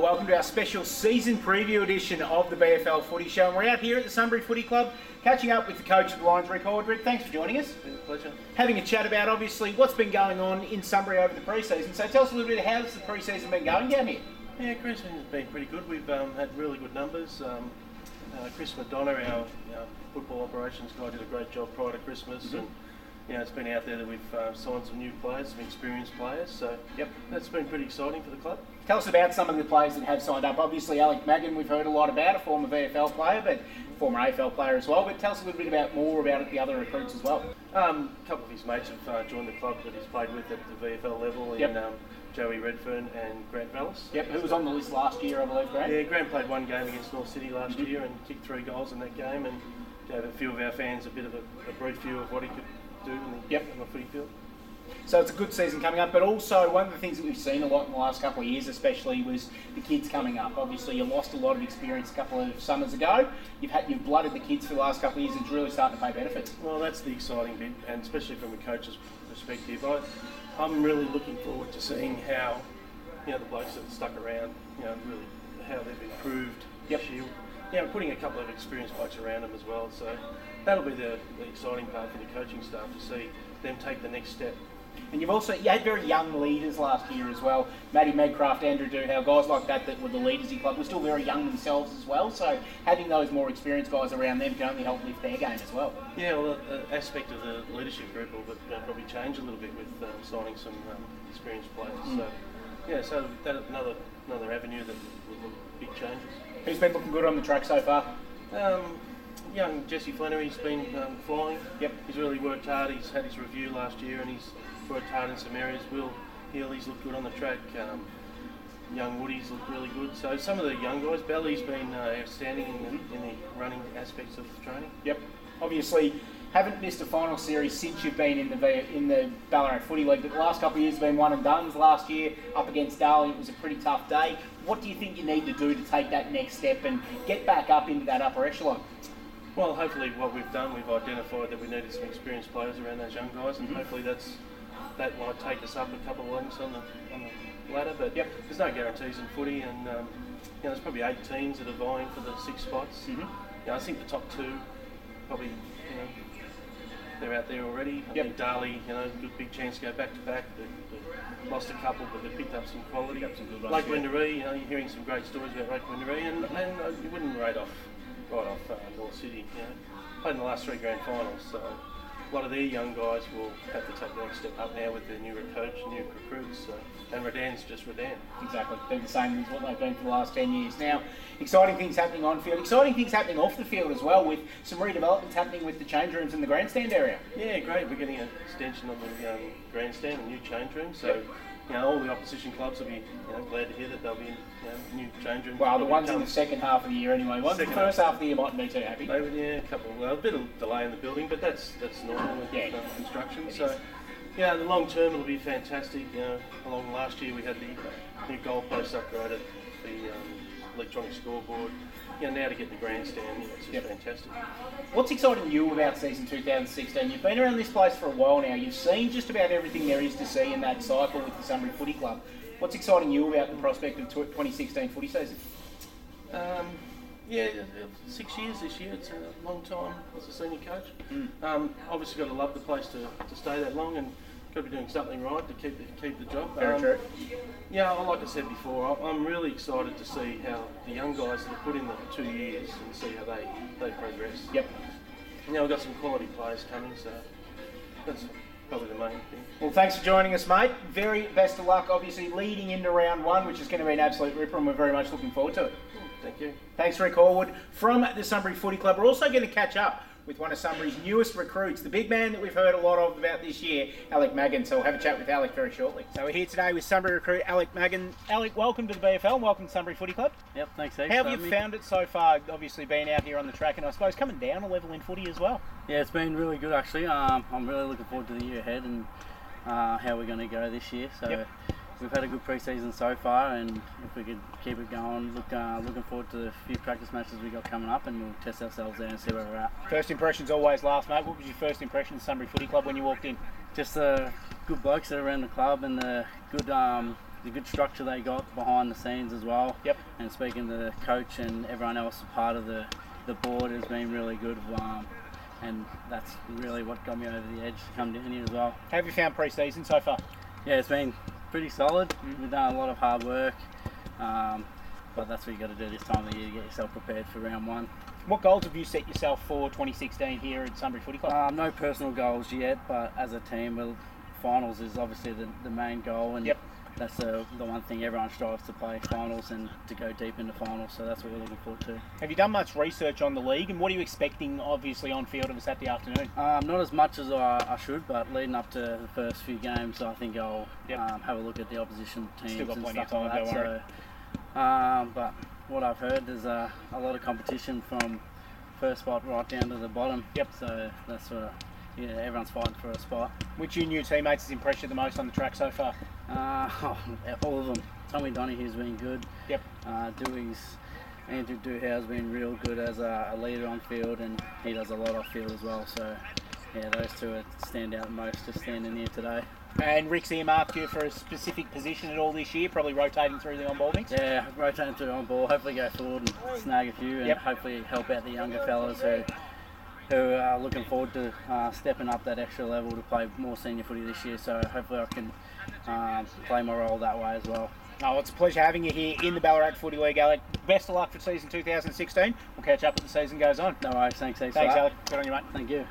welcome to our special season preview edition of the BFL Footy Show. And we're out here at the Sunbury Footy Club, catching up with the coach of the Lions, Rick Horwood. Rick, thanks for joining us. It's been a pleasure. Having a chat about, obviously, what's been going on in Sunbury over the pre-season. So tell us a little bit, how's the pre-season been going down here? Yeah, pre-season has been pretty good. We've had really good numbers. Chris Madonna, our football operations guy, did a great job prior to Christmas. And it's been out there that we've signed some new players, some experienced players. So that's been pretty exciting for the club. Tell us about some of the players that have signed up. Obviously, Alik Magin, we've heard a lot about, a former VFL player, but former AFL player as well. But tell us a little bit more about the other recruits as well. A couple of his mates have joined the club that he's played with at the VFL level in Joey Redfern and Grant Vallis. Who was on the list last year, I believe, Grant? Yeah, Grant played one game against North City last year and kicked 3 goals in that game, and gave a few of our fans a bit of a brief view of what he could do on the footy field. So it's a good season coming up, but also one of the things that we've seen a lot in the last couple of years especially was the kids coming up. Obviously you lost a lot of experience a couple of summers ago. You've blooded the kids for the last couple of years. It's really starting to pay benefits. Well, that's the exciting bit, and especially from a coach's perspective. I'm really looking forward to seeing how the blokes that have stuck around, really how they've improved this year. Putting a couple of experienced blokes around them as well. So that'll be the exciting part for the coaching staff, to see them take the next step. And you had very young leaders last year as well. Matty Medcraft, Andrew Duhow, guys like that were the leaders in the club, were still very young themselves as well. So having those more experienced guys around them can only help lift their game as well. Yeah, well, the aspect of the leadership group will probably change a little bit with signing some experienced players. So that's another avenue that will look big changes. Who's been looking good on the track so far? Young Jesse Flannery's been flying. He's really worked hard. He's had his review last year and he's worked hard in some areas. Will Healy's looked good on the track. Young Woody's looked really good. So some of the young guys, Belly's been outstanding in the running aspects of the training. Obviously, haven't missed a final series since you've been in the Ballarat Footy League, but the last couple of years have been one and dones. Last year up against Darling, it was a pretty tough day. What do you think you need to do to take that next step and get back up into that upper echelon? Well, hopefully what we've done, we've identified that we needed some experienced players around those young guys, and hopefully that might take us up a couple of links on the ladder. But there's no guarantees in footy, and there's probably 8 teams that are vying for the 6 spots. I think the top 2 probably they're out there already. I think Darley, good big chance to go back to back. They lost a couple, but they picked up some quality. Lake Wendouree, you're hearing some great stories about Lake Wendouree, and you wouldn't right off North City. Played in the last 3 grand finals, so a lot of their young guys will have to take the next step up now with their new coach, new recruits, and Redan's just Redan. Exactly, they're the same as what they've been for the last 10 years. Now, exciting things happening on field, exciting things happening off the field as well, with some redevelopments happening with the change rooms in the grandstand area. Yeah, great. We're getting an extension on the grandstand, a new change room, so all the opposition clubs will be glad to hear that they'll be in new change rooms. Well, the ones in the second half of the year anyway. Ones in the first half of the year mightn't be too happy. A bit of delay in the building, but that's normal with construction. So, the long term it'll be fantastic. Along last year we had the new goalpost upgraded, the electronic scoreboard. Now to get the grandstand, it's just fantastic. What's exciting you about season 2016? You've been around this place for a while now. You've seen just about everything there is to see in that cycle with the Sunbury Footy Club. What's exciting you about the prospect of 2016 footy season? 6 years this year. It's a long time as a senior coach. Obviously got to love the place to stay that long, and got to be doing something right to keep the job. Very true. Like I said before, I'm really excited to see how the young guys that have put in the 2 years and see how they progress. We've got some quality players coming, so that's probably the main thing. Well, thanks for joining us, mate. Very best of luck, obviously, leading into round 1, which is going to be an absolute ripper, and we're very much looking forward to it. Thank you. Thanks, Rick Horwood from the Sunbury Footy Club. We're also going to catch up with one of Sunbury's newest recruits, the big man that we've heard a lot of about this year, Alik Magin. So we'll have a chat with Alik very shortly. So we're here today with Sunbury recruit Alik Magin. Alik, welcome to the BFL and welcome to Sunbury Footy Club. Yep, thanks, Steve. How have you found it so far, obviously being out here on the track and I suppose coming down a level in footy as well? Yeah, it's been really good actually. I'm really looking forward to the year ahead and how we're going to go this year. So we've had a good pre-season so far, and if we could keep it going, looking forward to the few practice matches we got coming up, and we'll test ourselves there and see where we're at. First impressions always last, mate. What was your first impression of Sunbury Footy Club when you walked in? Just good blokes that are around the club, and the good the good structure they got behind the scenes as well. Yep. And speaking to the coach and everyone else part of the board has been really good. And that's really what got me over the edge to come down here as well. How have you found pre-season so far? Yeah, it's been pretty solid. We've done a lot of hard work, but that's what you got to do this time of the year to get yourself prepared for round one. What goals have you set yourself for 2016 here at Sunbury Footy Club? No personal goals yet, but as a team, finals is obviously the main goal, and that's the one thing everyone strives to play, finals, and to go deep into finals, so that's what we're looking forward to. Have you done much research on the league, and what are you expecting, obviously, on field of a Saturday afternoon? Not as much as I should, but leading up to the first few games, I think I'll have a look at the opposition teams. Still got and plenty of stuff time, like don't worry. that. But what I've heard, there's a lot of competition from first spot right down to the bottom. So that's everyone's fighting for a spot. Which of your new teammates has impressed you the most on the track so far? All of them. Tommy Donohue's been good. Andrew Duhow's been real good as a leader on field, and he does a lot off field as well. So yeah, those two stand out the most just standing here today. And Rick's earmarked you for a specific position at all this year, probably rotating through the on-ball mix? Yeah, rotating through on ball, hopefully go forward and snag a few, and hopefully help out the younger fellas who are looking forward to stepping up that extra level to play more senior footy this year. So hopefully I can play my role that way as well. Oh, it's a pleasure having you here in the Ballarat Footy League, Alik. Best of luck for season 2016. We'll catch up as the season goes on. No worries, thanks. Thanks, Alik. Good on you, mate. Thank you.